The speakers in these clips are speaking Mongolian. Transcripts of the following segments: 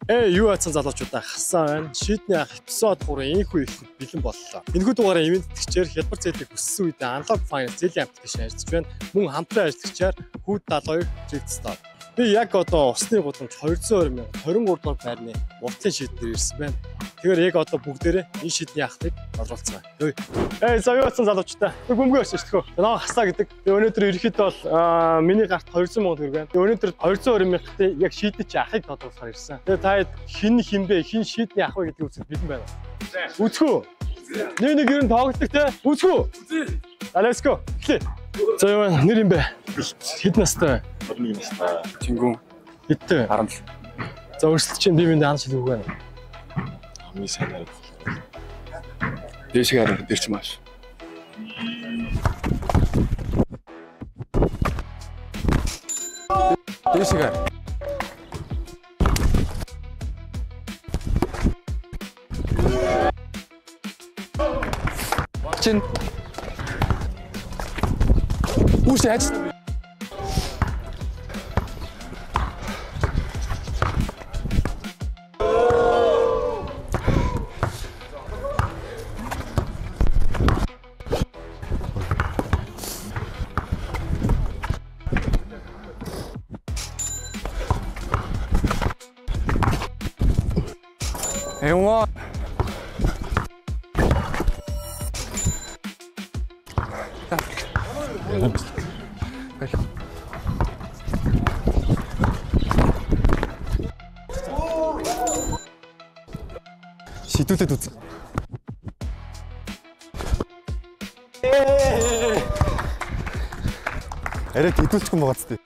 Юу атсан залуучуудаа хасаа байна. Шийдний эпизод 3 инхүү их бэлэн боллоо. Энэхүү дугаараа ивент тэтгэгчээр хялбар зээлийг хүссэн үедээ Unlock Finance зээлийн аппликейшн ажиллаж байна. Мөн хамтран ажиллагчаар Хүүд 72 Drift. Би яг одоо усны гудамж 220,000 23 дугаар байрны уртлын шийднэр ирсэн байна. Тэгэхээр яг одоо бүгдээрээ энэ шийдний ахлыг олруулсан байна. За юу атсан залуучуудаа. Би бөмбөг өссөн шүү дээ. Наа хасаа гэдэг. Өнөөдөр ерөөхдөө бол миний гарт 200,000 төгрөг байна. Өнөөдөр 220,000-тэй яг шийдний чи ахыг тодруулахаар ирсэн. Тэгээ та хинбэ хин шийдний ах вэ гэдэг үзэл бэлэн байна. Үзхүү. Нэг ер нь тоглолтог те. Үзхүү. Let's go. За юу нэр юм бэ? Хэд настай вэ? 21 настай. Чингүн. Хэдтэй? 17. За өөрсдөө чинь би минь хаана шилгүүг байна. Хамгийн сайн хараад. Дэшиг хараад дэрч маш. Дэшиг хараа. Чин Усяц. Эйва. Шидүүлээд үз. Арай хэдүүлчихэн байгаа зү.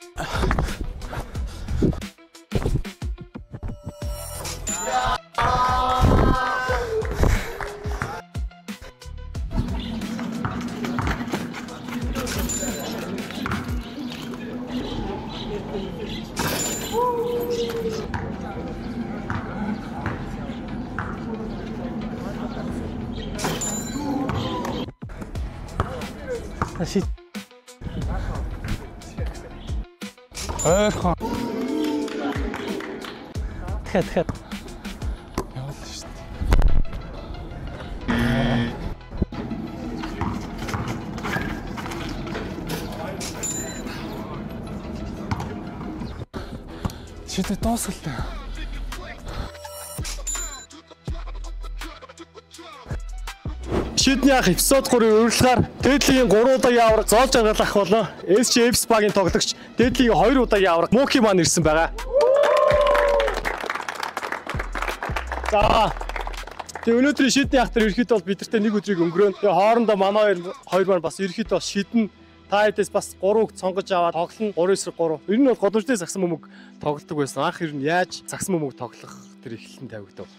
Шид. Хон. Хэд. Явал шүү дээ. Шид тоосолтой. Шийдний ах эпизод 3-ийн урилгаар Дэдлигийн 3 удаагийн авраг зоолж ангалах болон SGF Spa-гийн тоглогч Дэдлигийн 2 удаагийн авраг Муки маань ирсэн байгаа. За. Тэгээ өнөөдрийн шийдний ах дээр ерөөхдөө бол бидэртээ нэг өдрийг өнгөрөөн. Тэгээ хоорондоо манай хоёр маань бас ерөөхдөө шийдэн та хэдээс бас 3-г цонгож аваад тоглоно 3-3. Ер нь бол годомжтой загсан бөмбөг тоглодог байсан. Анх ер нь яаж загсан бөмбөг тоглох тэр эхлэн тавигдав.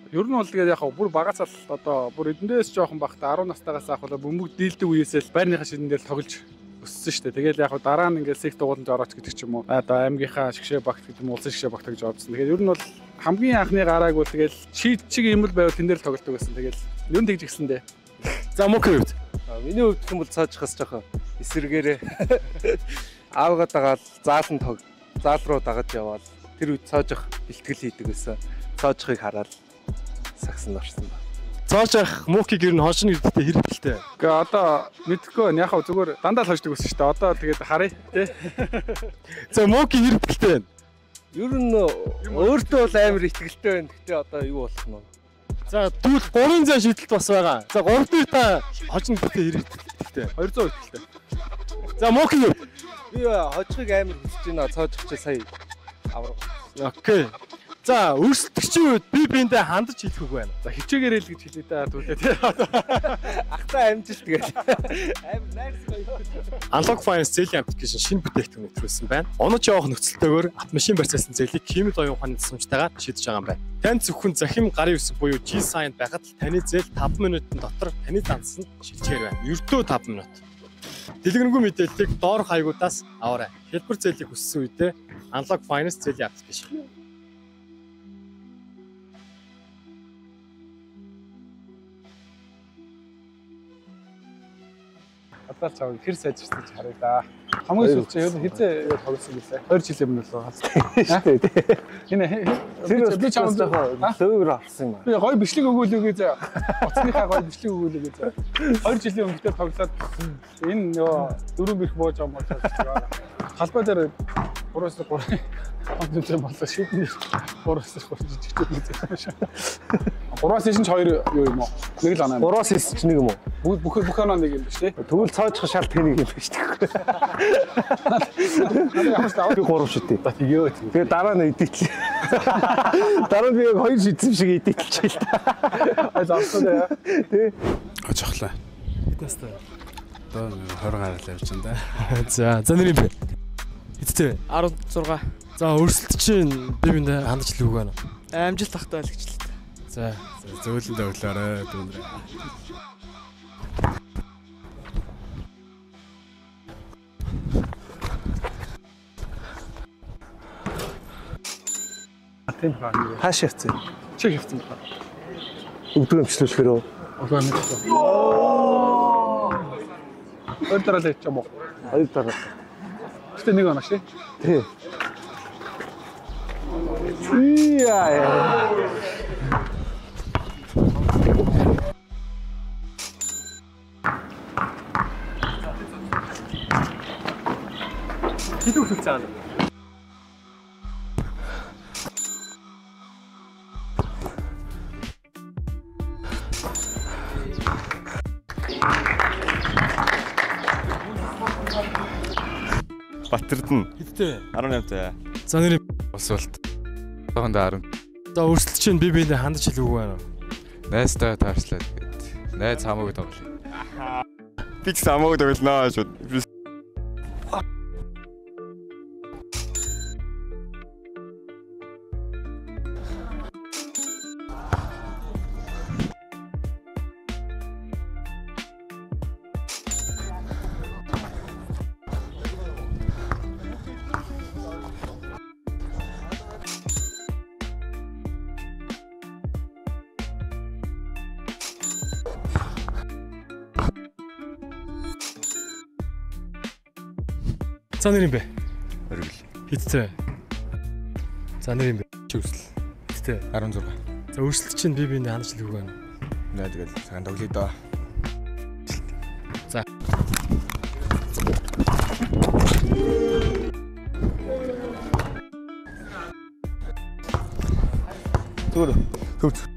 Ер нь бол тэгээд яг бүр багасаал одоо бүр эдэндээс жоохон багтаа 10 настайгаас авах бөмбөг дийлдэг үеэсэл байрныхаа шидэн дээр тоглож өссөн шүү дээ. Тэгэл яг дараа нь ингээд сект ууланд орооч гэдэг ч юм уу. Одоо аймгийнхаа шгшээ багт гэдэг юм улсын шгшээ багт гэж бодсон. Тэгээд ер нь бол хамгийн анхны гарааг бол тэгэл шийд чиг юм л байвал тэн дээр л тоглодог байсан. Тэгэл ер нь тэгж гисэн дээ. За Муки хувьд. Миний хувьд гэх юм бол цаажихаас жоохон эсэргээрээ аавгаа дагаад заал руу дагаж яваад тэр үед цаажих бэлтгэл хийдэг байсан. Цаажихыг хараад сагсан орсон ба. Цаажих Мукиг ер нь хоншин ирдэгтэй хэрэгэлтэй. Гэхдээ одоо мэдхгүй яг хав зүгээр дандаа л хождог байсан шүү дээ. Одоо тэгээд харъя тий. За Муки хэрэгэлтэй байна. Ер нь өөртөө бол амар ихтгэлтэй байна. Гэхдээ одоо юу болох нь вэ? За тэгвэл 3-ын зай шийдэлт бас байгаа. За 3 дээр та хожин ирдэгтэй хэрэгэлтэй. 200 ихтэй. За Муки юу? Би хожихыг амар хүсэж байна. Цаажих чи сая авраг. Окей. За өрсөлдөгчийн үед би биэндээ хандаж хэлэх үг байна. За хичээгээрэй л гэж хэлээ та түлээ тий. Ахтаа амжилт тэгээд. Амар найс гоё. Unlock Finance зээлийн аппликейшн шинэ бүтээгдэхүүн нэвтрүүлсэн байна. Онож явах нөхцөлтөөр автомашин барьцаасан зээлийг химийн оюун ухааны тусламжтайгаар шийдэж байгаа юм байна. Танд зөвхөн захим гарын үсэг буюу G-sign байхад л таны зээл 5 минутын дотор таны дансанд шилжээр байна. Ердөө 5 минут. Дэлгэрэнгүй мэдээллийг доор хаягуудаас аваарай. Хялбар зээлийг хүссэн үедээ Unlock Finance зээлийн аппликейшн. Одоо ч аваа хэр сайжирсан ч харъя да. Хамгийн сүүлд хизээ тоглосон гэлээ. 2 жилийн өмнө л Шүү дээ. Энэ би чамд лөөгөр авсан юм аа. Би гоё бичлэг өгөөлөө гэж оцныхаа гоё бичлэг өгөөлөө гэж 2 жилийн өмнө тоглоод энэ нөгөө дөрөв бэрх бууж байгаа мод талбай дээр 3-3 онцлог болоо шийдэн 3-3 жижигтэй юм шиг. 3-аас чинь 2 юу юм уу? Нэг л оноо. 3-аас 9 ч нэг юм уу? Бүх оноо нэг юм биш тий. Тэгвэл цоожих шалт нэг юм биш тий. Би 3 шидээ. Тэгөө. Тэгээ дараа нь идэвчлээ. Дараа нь би 2 шидсэн шиг идэвчлээ л та. Заавсаа тий. Очглаа. Хэднэстэй? Одоо 20 гарал явж байна да. За нэр юм бэ? Хэдтэй вэ? 16. За өрсөлдөж чинь би биндээ хандаж л үгүй байна. Амжилт тахтай байлгчлээ. За Зөөлөндөө өглөөрэй дүүнрээ. Атен хаа. Хааш явцсан. Чи явцсан байна. Өгдөг өмчлүүлэхээр үү? Оглоо нэг. Өөр дараа л ячаа мó. 2 дараа. Гэтэ нэг оноо шээ. Тий. Яа. Хэдүү хүлцээ. Батэрдэн Хэдтэй? 18-тай. За нэр Усвалт. Тохондоо 10. за өрсөлдөж чинь би биндээ хандаж л үгүй байна. Найстай таарчлаа тэгээд. Найз хамаагүй тоглоё. Би ч хамаагүй тоглоно шүү. За нэр юм бэ? Өргөл. Хэдтэй? За нэр юм бэ? Чи өсөл. Хэдтэй? 16. За өрсөлдөж чинь би биндээ хандаж л үгүй байна. Наа тэгэл цагаан тоглоё доо. За. Түр. Төвч.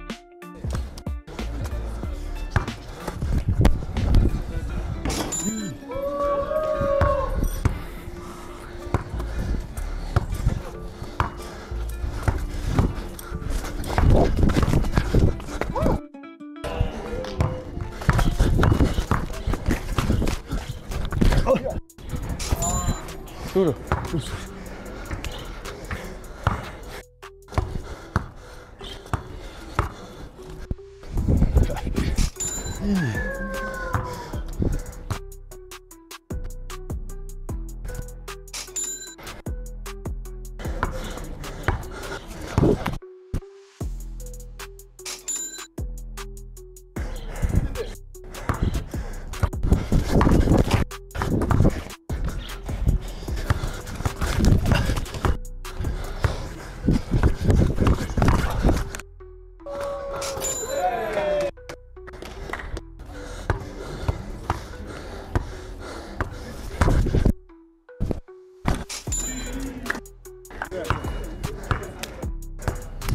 Түр.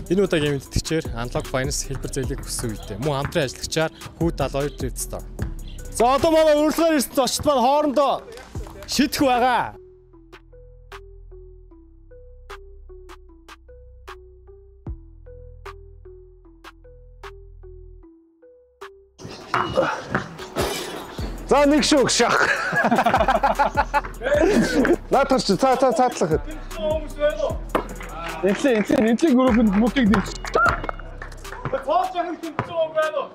Энэ удаагийн мэдтгэгчээр Unlock Finance хэлбэр зээлийг хүссэн үедээ мөн хамтран ажиллагчаар Хүү 72 Drift Store. За одоо манай урилгаар ирсэн зочд маань хоорондоо шидэх байгаа. За нэг шүүх шах. Наатар чи цаатлах. Энэний группэнд мөтийг дэрч. Цааш яхах тэмцэн юм байна уу?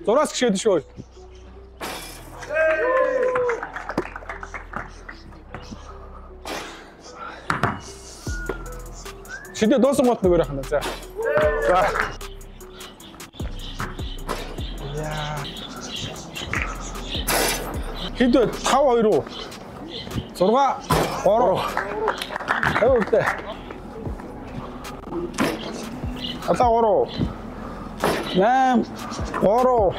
6-аас гişэд шүү. Шидэ доосон гот нөгөө яхана за. За. Хэд вэ? 5-2 уу? 6 3. Хөөдөө. Ата 3. 8 3.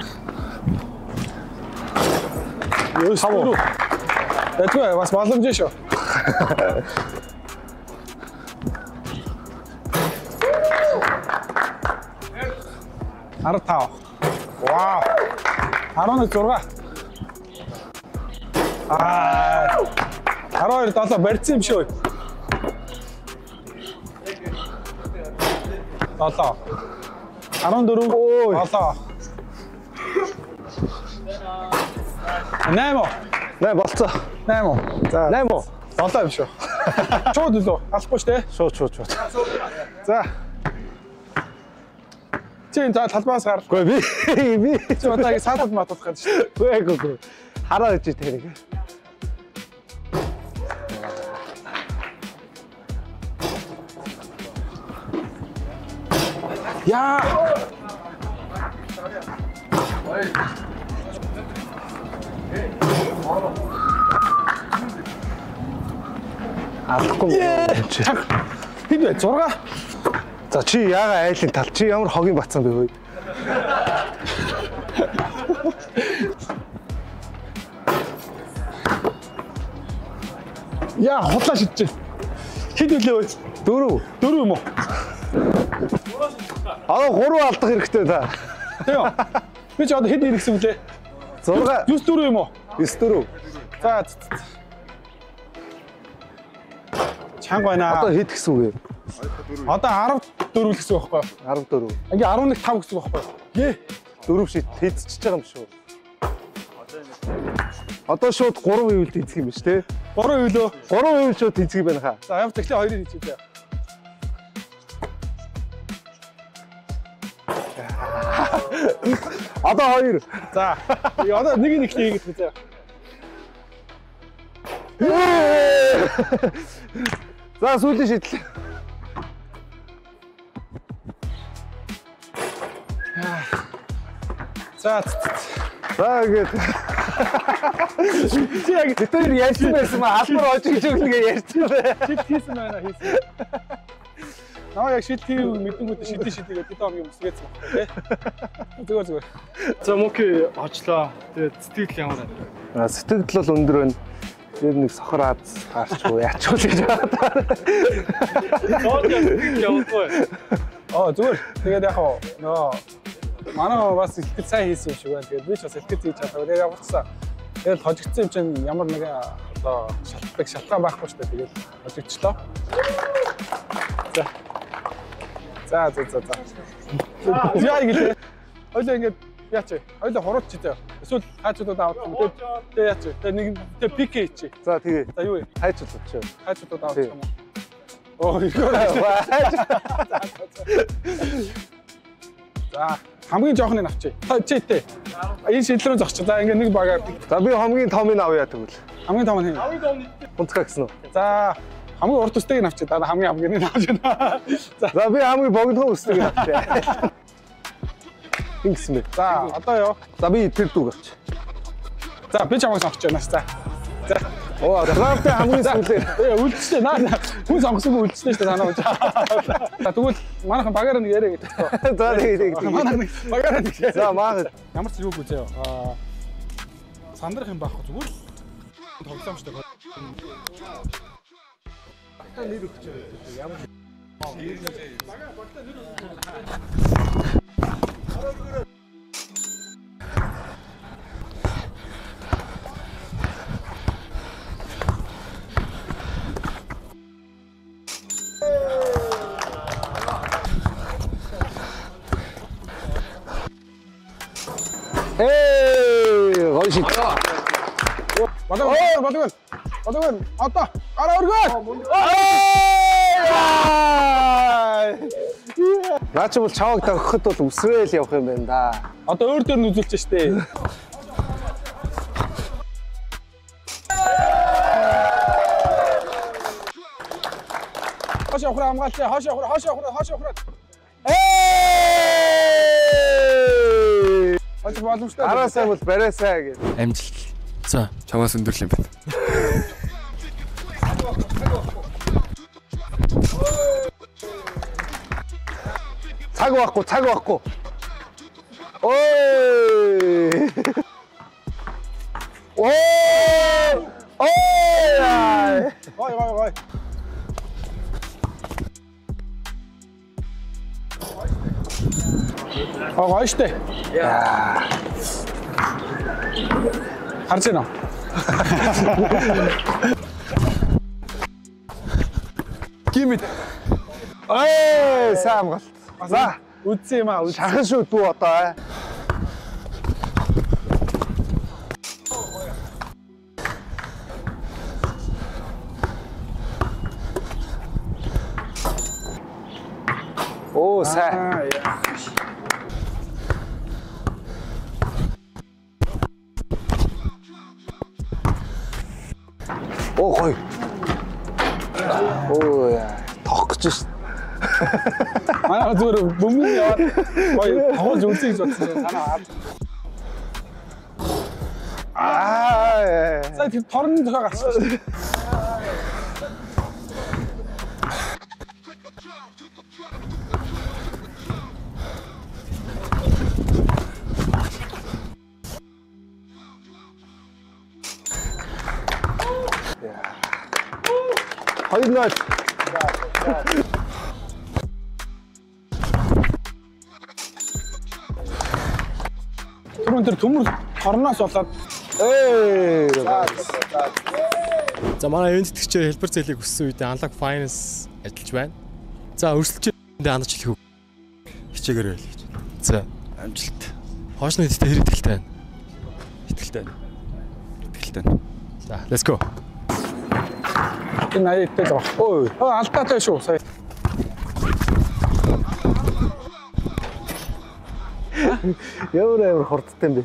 Ёо. Тэтгэв бас боломжтой шүү. Артаа. Вау. 11-6. 12-7 барьсан юм шүү. 7. 14. Ой. 7. 8. 8 болцоо. 8. За 8 уу? 7 юм шүү. Шууд үлээ. Алахгүй шүү дээ. Шууд. За. Чин талбаас гар. Үгүй би Чи удаагийн саатад матуулах гэж шүү. үгүй. Хараа гэж тэрийг. Яа. Алахгүй. Хэд вэ? 6. За чи яага айлын тал чи ямар хогийн бацсан бэ хөөе. Яа, хутлаа шидэж. Хэд үлээ вэ? 4 юм уу? Аа 3 алдах хэрэгтэй та. Тийм. Би ч одоо хэд ирсэн блэ? 6 9-4 юм уу? 9-4. За. Чанга байна. Одоо хэд гэсэн үг вэ? Одоо 14 гэсэн үг байхгүй юу? 14. Ингээ 11-5 гэсэн үг байхгүй юу? Гээ. 4 шид тэзчихэж байгаа юм шүү. Одоо шууд 3 үйл тэзэх юм биш те? 3 үйлөө. 3 үйл шууд тэзэх байна хаа. За явж тэгэхээр 2-ыг хийчихээ. Одоо 2. За. Одоо нэг хийгээд үзье. За сүүлийн шийдэл. За. Тэгээд чи яг тэр ярьсан байсан маа албар очиж өгнөгээ ярьсан бэ. Шид хийсэн байна хийсэн. Наа яг шид хийв мэдэнгүүд шидээгээд хэд хогийн өмсгөөцсөн байна тий. Зүгээр. За мөки очлоо. Тэгээд сэтгэл ямар байна? Сэтгэл бол өндөр байна. Тэр нэг сохор аз гарчгүй яач вэ гэж байна. Сэтгэл явахгүй. Зүгээр. Тэгээд яг нөө манай бас сэтгэл сайн хийсэн юм шиг байна. Тэгээд би ч бас сэтгэл хийж чадав. Тэгээд явцсан. Тэгээд хожигдсан юм чинь ямар нэгэн одоо шалтгаан байхгүй шүү дээ. Тэгээд хожигдчихлоо. За. Яа ингэ. Ойлоо ингэ яач. Ойлоо хурууч чи дээ. Эсвэл хайчуудад авах юм. Тэгээд яач. Тэгээд нэг тэгээд пик хийчих. За тэгээ. За юу вэ? Хайчуудад чи. Хайчуудад авах юм уу? За хамгийн жоохныг авчи. Чийтэй. Энэ шийдэл рүү зогч. За ингээ нэг багаар. За би хамгийн томыг авъя тэгвэл. Хамгийн том нь. Унцгаа гэсэн үү? За хамгийн урт үстэйг авчи. Дараа хамгийн амгыг авч байна. За би хамгийн богино үстэйг авчи. Ингэсэн бэ. За одоо ёо. За би тэр дүүг авчи. За би ч амгаас авч байна. За. Оо, драфтын хамгийн сүүлээ. Үлдчихлээ. Наа. Хүн сонгосон үлдчихлээ шүү дээ танаа. За тэгвэл манайхан багаараа нэг яриа гэдэг. За нэг. Манайхан багаараа нэг. За маа. Ямар ч юу гүзээ. Сандрах юм байхгүй зүгээр л тоглоом шүү дээ. Та нэр өгч ямар Гойши. Бодогон. Одоо гараа өргөө. Наач бол чаваг тагхад бол үсрээл явах юм байна да. Одоо өөр дөр нь үзүүлж штэ. Хашаа ухраа хамгаалтай. Хашаа ухраа. Араасаа бол бараасаа гэж. Амжилт За, Чамаас өндөрлөө юм байна. Цаг байхгүй. Ой! Ой! Гоё штэ. Харж байна уу? Гимит. Ой, сайн амгалт. За, Үдсэн юм аа. шахан шүү дүү одоо. Оо, сайн. Оо, гоё. Оо, яа. Тох гэж шүү. Манай зүгээр бөмбөг яваад гоё тоглож үзье гэж бодсон. Танаа сая тэр торны тохоо гарчихсан. Хоёр нөл. Түрүүн тэр төмөр торноос болоод За манай event тэтгэгчээр хэлбэр зээлийг өссөн үедээ Unlock Finance ажиллаж байна. За өрсөлдөж хандаж хэлэх үг. Хичээгээр байл гэж. За амжилт. Хоошны хэдтэй хэр итгэлтэй байна? Итгэлтэй. За let's go. энэ аяатай л баг. Ой, алдаатай шүү сая. Ямар хурдтай юм бэ?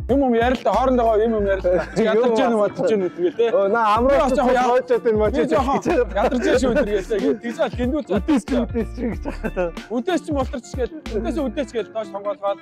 Юм ярилтаа хоорондоо юм ярилтаа. Ядарч гэнэ бодож гэнэ үтгэл те. Наа амраад цоочод энэ мочиж ядарч шүү үтгэл те. Тэгж л гиндүүл үдээс гэж байгаа. үдээс ч болторч гээл. Үдээс үдээс гээл доош сонгоолгоод.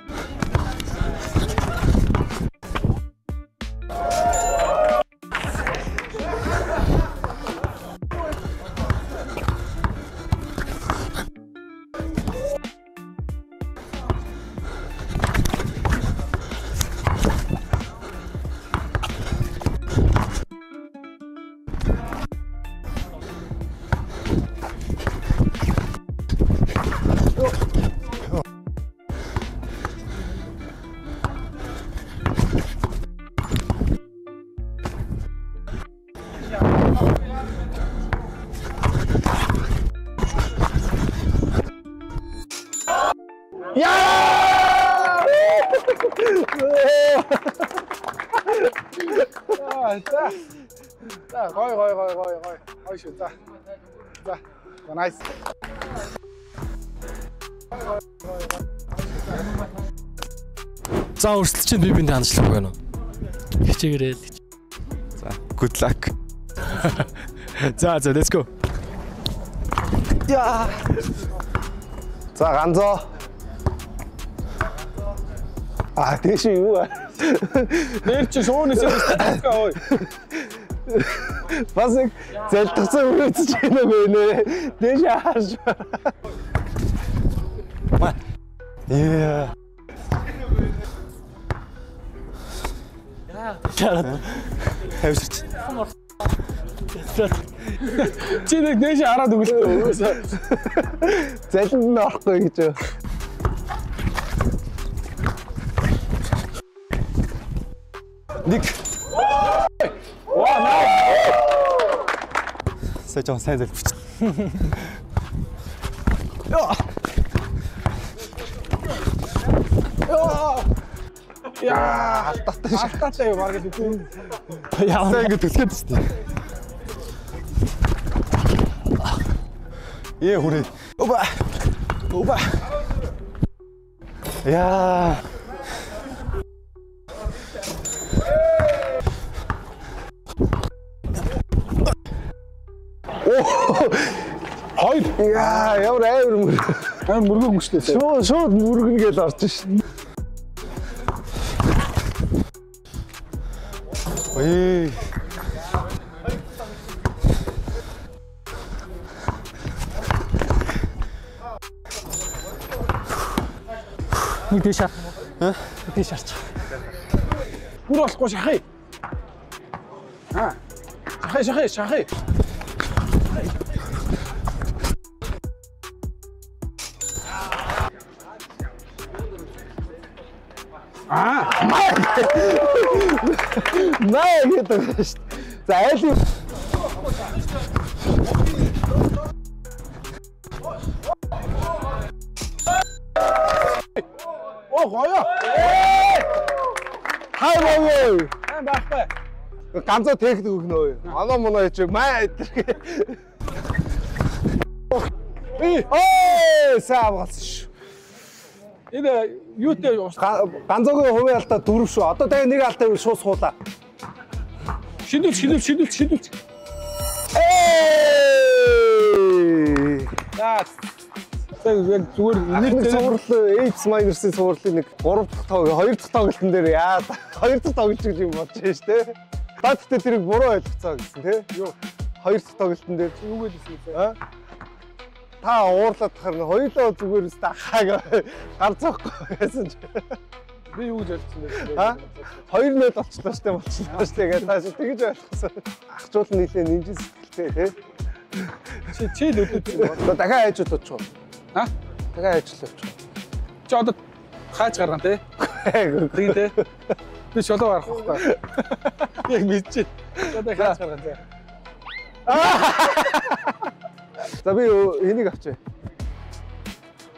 За гой шүү. За. Nice. За өрсөлдөж чинь би бинд хандчлах байна уу? Хичээгээрээ л. За, good luck. За let's go. Яа. За ганзоо. Тийш юу аа. Нэр чи шуунаас тасгаа ой. Бас нэг зэлтгсэн үргэлж байна мэнэ. Дэш хааш. Yeah. Тавьсарч. Чи нэг дээш хараад өгөлтөө. Залинд нь орохгүй гэж. Нэг. Ваа наа. Сайн залбирч. Яа, алдаатай юу маргал үгүй. Яа ингэ төсгээд шүү дээ. Хүрээ. Оба. Яа. Хоёр. Яа, ямар амар мөргөө гүштэй. Шууд мөргөн гэж орж шин. Ой. Нэг дэш шар. Дэш шарч. Бүр болохгүй шахах. Шахах. Наа гэдэг шүү дээ. За айл юм. Гоё. Хай боо. Байхгүй. Ганцаа техник өгнөө. Оноо моноо чи маа идэрхээ. Саа болсон шүү. Энэ юутэй Ганцаагийн хувийн алдаа 4 шүү. Одоо тэгээ нэг алдаа шууд суулаа. Шидүүл. За. Яг зүгээр нэг цуврал H-ийн цувралын нэг 3 дахь тоо 2 дахь тоглолтын дээр яа 2 дахь тоглож гэж юм бодож байна шүү дээ. Бааттай тэрийг буруу ойлгоцоо гэсэн тий. Юу 2 дахь тоглолтын дээр юу гэлсэн та уурлаад тахаар хоёулаа зүгээр өстө хаг гар зоохгүй байсан чи. Би юу гэж ойлгосон бэ? 2-0 болчихлоо штэ болчихлоо штэ гэж тааш тэгж ойлгосон. Ахчуул нийлээ нинжин сэтгэлтэй тий. Чи лүдэд. Дахиад хайж удаачих. Дахиад хайжлаа. Чи одоо хайж гаргана тий. Тийм тий. Би шолоо гарах байхгүй. Яг мэдчихэд. Одоо хайж гаргана тий. За би энийг авчи.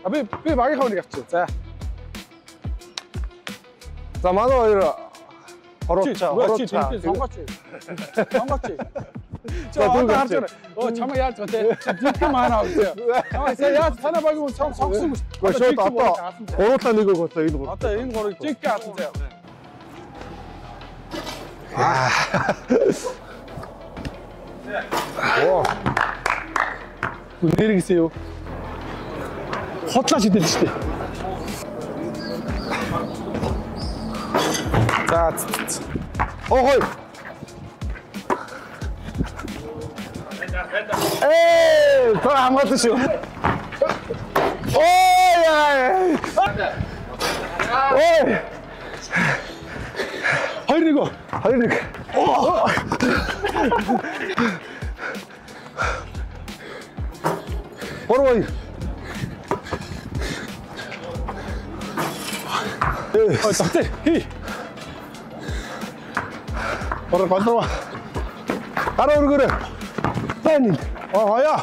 Би багийнхаа үнийг авчи. За. За манай хоёр хоруулчаа. Сонгооч. Чамаа яаж гоо те. Дик маана авъя. Яа танаа багийн сонгосон юм шүү. Шууд одоо гуруулаа нэг үг болоо энэ гурав. Одоо энэ гурыг жиг хаалсан заяа. Оо. Нэргээс юу? Хотлаач идэл шүү дээ. За. Охой. Тоо хамгаалсан шүү. Ой. 2-1. Орой. Ой, тахтай. Хий. Орой. Гараа өргөөрэй. Тань. Хаяа.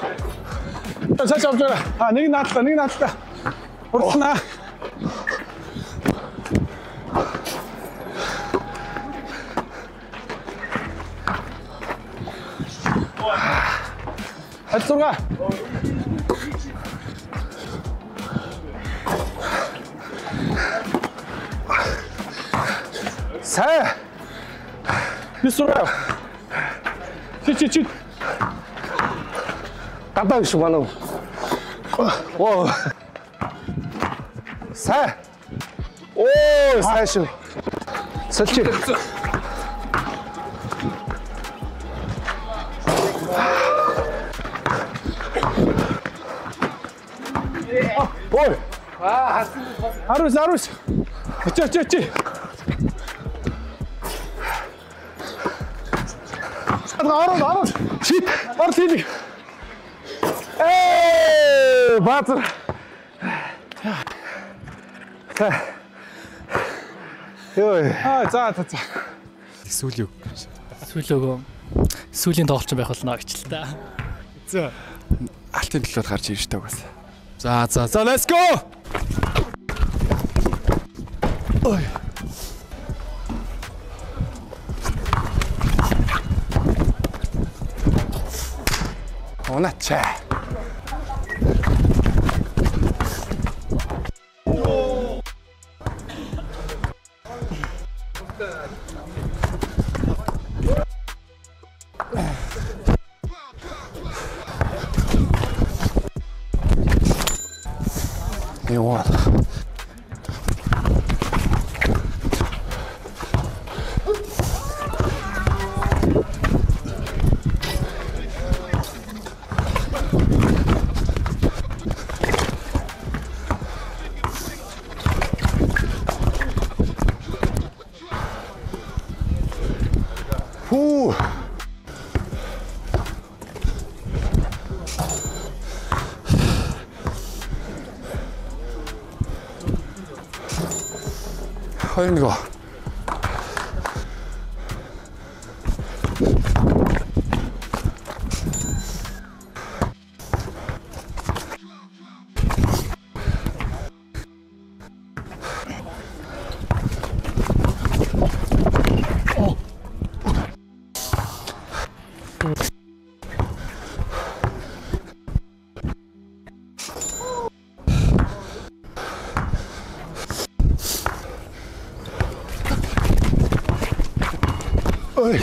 Цааш авч байгаа. Нэг наадлаа. Хурцнаа. Алцурга. Сая. Бисурга. Чи. Гадаа биш манай. Оо. Сая. Оо, сая шүү. Сэлчи. Ой. Арус. Чи. Орон. Шит. Ор тийм. Баатар. Йой. За. Сүүл юу? Сүүлөөгөө. Сүүлийн тоглолч байх болно гэж л та. За. Алтын төлөвөд гарч ирж та угаас. За, let's go. Ой. Унаачаа. Яа. Фу. Хоёр нэг. Ой.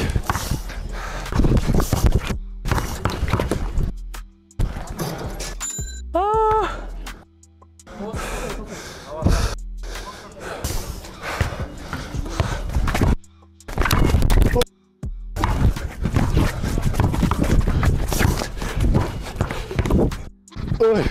Ой.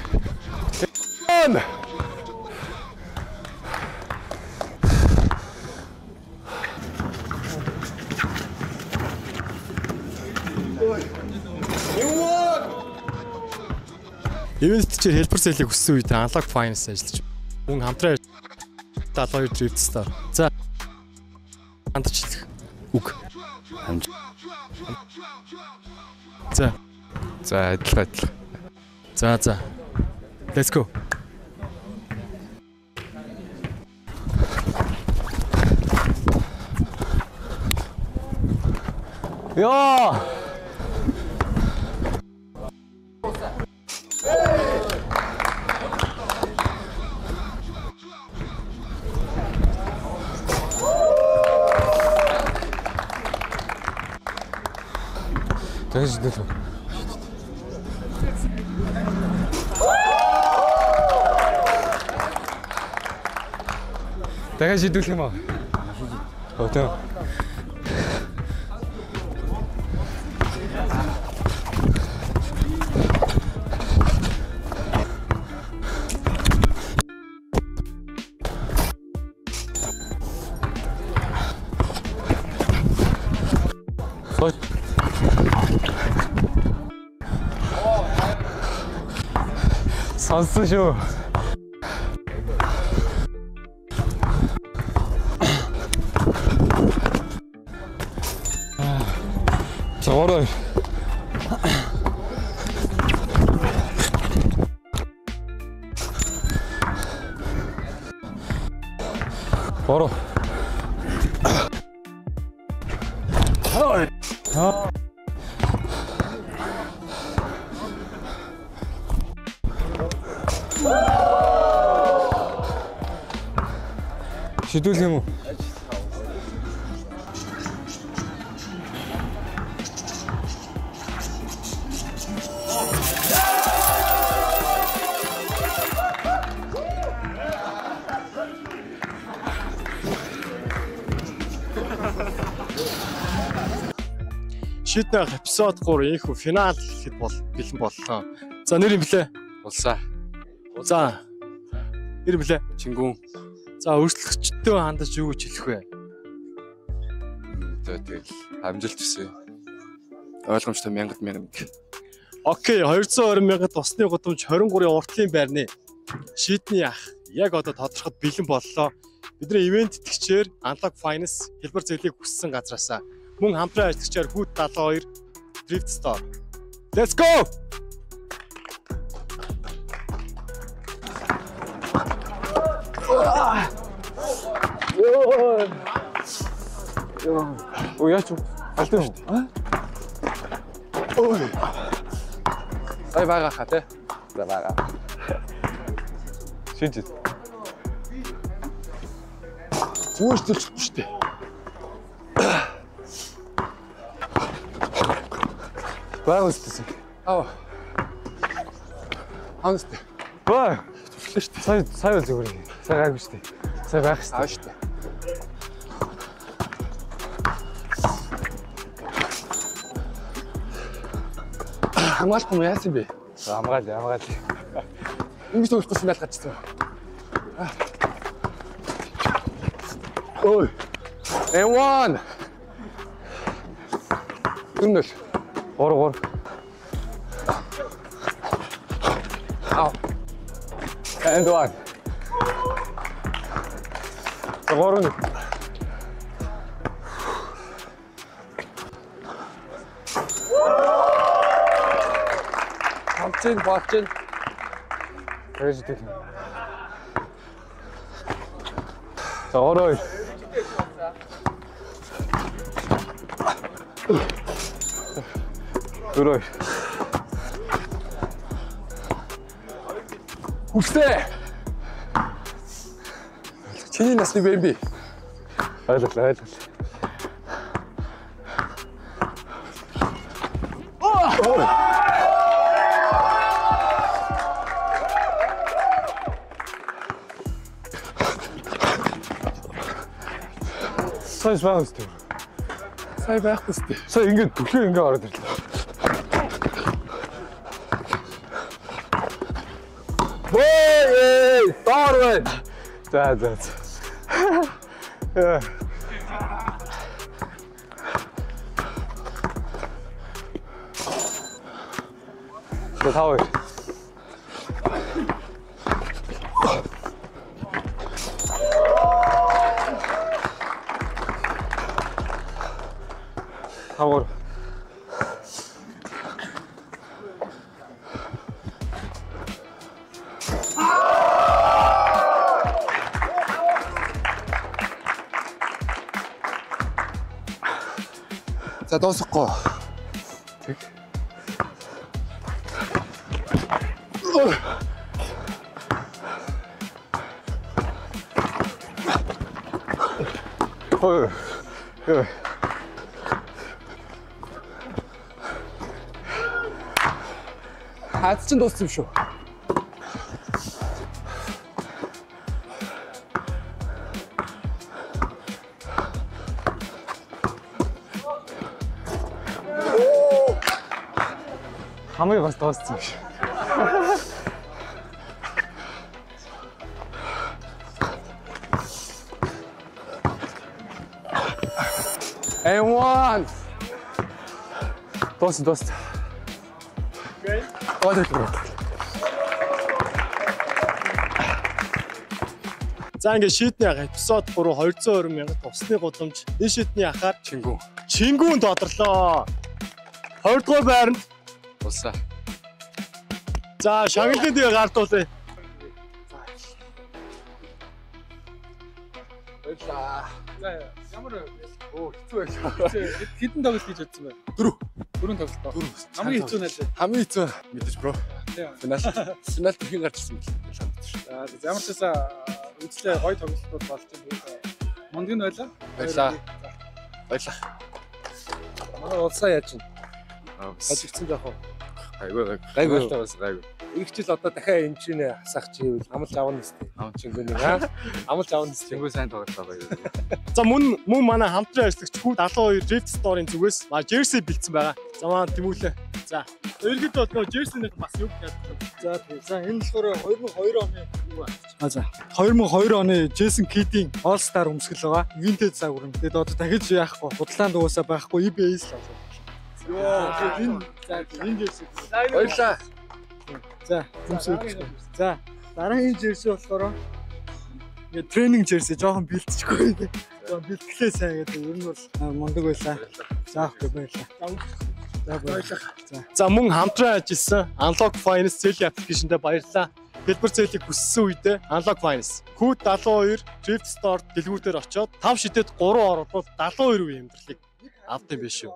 Ивент дээр хэлбэр зээлийг өссөн үед Unlock Finance ажиллаж мөн хамтран 72 Drift Star. За. Хандчлах. Үг. Хамж. За. За адилхан. За. Let's go. Яа. Тэгэж дэл. Тэгэж шийдвэх юм аа. Өтөө. Сонссон шүү. Зоорой. Оро. Шидүүлэх юм уу? Шийднэ эпизод 3 ийхүү финал гэхэд бэлэн боллоо. За нэр юм блэ? Улсаа. За. Нэр юм блэ? Чингүн. За өрсөлдөгчдөө хандаж юу гэж хэлэх вэ? Тэгэл амжилт хүсье. Ойлгомжтой 1000. Окей, 220,000 усны гудамж 23 уртлын байрны шийдний ах яг одоо тодорхойд бэлэн боллоо. Бидний ивент тэтгэгчээр Unlock Finance хэлбэр зээлийг хүссэн газраасаа мөн хамтран ажиллагчаар Хүүт 72 Drift Store. Let's go! Оо яач алтай юм. Ой. Ай бага хатэ. За бага. Шинжит. Зүүрчилчихгүй шүү дээ. Бага үстсэн. Аа. Ханст. Баа. Сая зүгээр. Сая гайгүй шүү дээ. Сая байх шүү дээ. Аа шүү дээ. Хамгаалахгүй юм яасан бэ? Хамгаал. Ингэж төгссөн байл гацсан. Ой. Эван. Гүнэл. Гор. Ау. And one. Горон. Бачин. Крэжтэй. Зорой. Зорой. Хүстэй. Чиний насны бэмби. Ойлголоо. Сая байгаа үстэй. Сая байхгүй үстэй. Сая ингээд түлхээ ингээд ороод ирлээ. Ой, даарвэ. За. Тавай. Хавар. За дуусахгүй. Тэг. Ой. Хаац чинь дууссан юм шүү. Хамгийн бас дууссан юм шүү. Эван. Дууссан. Окей. За ингээд шийдний ах эпизод 3 220,000 усны гудамж энэ шийдний ахаар Чингүүн тодорлоо. 20 дугаар байранд Улсаа. За шагналын дээр гардуулъя. За ямар хэцүү байлаа. Хэдэн тоглолт хийж үзсэн бэ? 4 тоглолт. Хамгийн хэцүү нь Хамгийн хэцүү мэдээж бро. Финал бүхэн гарч ирсэн бэл. За ямар ч байсан үзлээ гоё тоглолтууд болж байна. Монгон байлаа. Баярлаа. Манай улсаа яаж чинь? Ажигдсан яах вэ? Гайгүй. Игчл одоо дахиад энэ чинь хасах чивэл амлж авна нэстэ. Чингүүний амлж авна нэстэ. Чингүү сайн тоглолоо гоё. За мөн манай хамтран ажиллагч Хүүт 72 Drift Store-ийн зүгээс jersey бэлдсэн байгаа. За маа тэмүүлээ. За ерөнхийдөө бол нөө jersey-ных бас юу гэдэг вэ? За энэ болохоор 2002 оны юу аа. За 2002 оны Jason Kidd-ийн All Star өмсгөл байгаа. Vintage загвар. Тэгээд одоо дахиж яахгүй. Худлаанд угаасаа байхгүй eBay-с л авах. Энэ жерси. Баярлаа. За, зүмсүү. За, дараагийн жерси болохоор ингээ тренинг жерси жоохон бэлтчихгүй. Жоохон бэлтгэлээ сайн гэдэг. Ер нь бол мундаг байлаа. За, баярлаа. За, баярлаа. За, мөн хамтран ажилласан Unlock Finance зээлийн аппликейшнтэй баярлалаа. Хэлбэр зээлийг хүссэн үедээ Unlock Finance Code 72 Drift Store дэлгүүрээр очоод 5 шидэд 3 оролцоод 72% амьдралыг авсан биш үү?